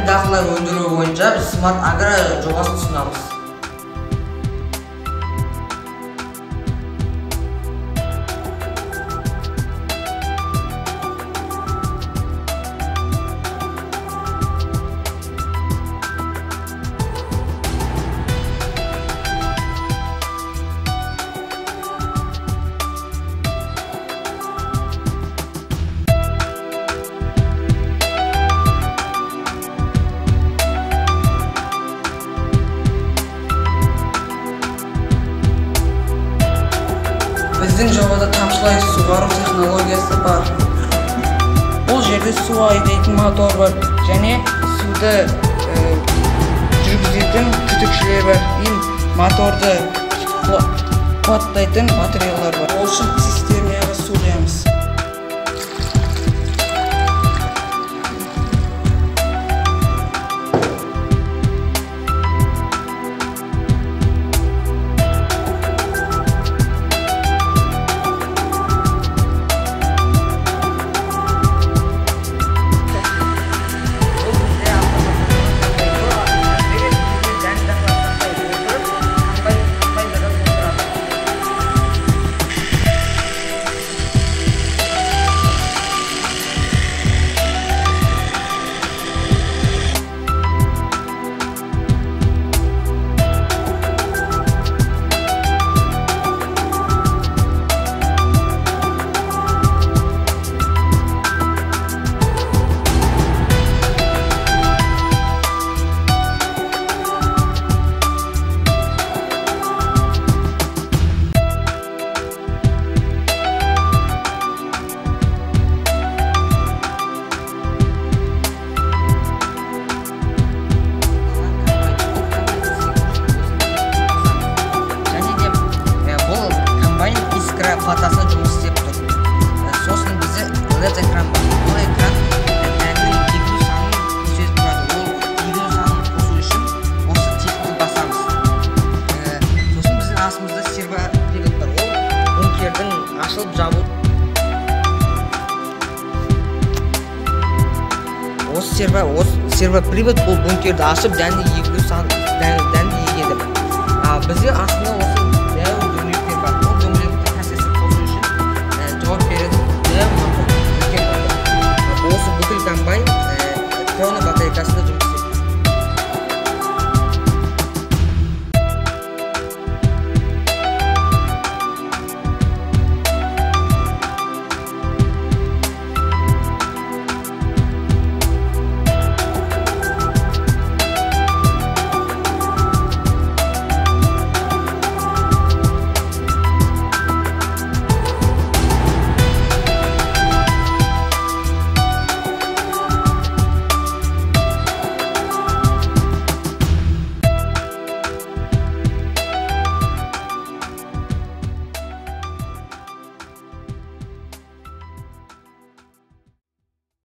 дәнді дақылдар өндіру бойынша біз Smart Agro жобасын ұсынамыз. Біздің жобада тамшылай суғару технологиясы бар. Бұл жерде су айдайтын мотор бар және суды жүргізетін түтікшілер бар. Моторды қуаттайтын батареялар бар. Ол үшін цистерняға су құямыз. Платасы жұмыс істеп тұр. Сосын бізде LED экран бар. Бұл экран дәннің егілу санын көрсетіп тұрады. Ол егілу санын қосу үшін осы текті басамыз. Сосын біздің астымызда сервопривод бар. Ол бункердің ашылып жабылып. Осы сервопривод бұл бункерді ашып дәнді егілу санын егеді. Бізде астында осы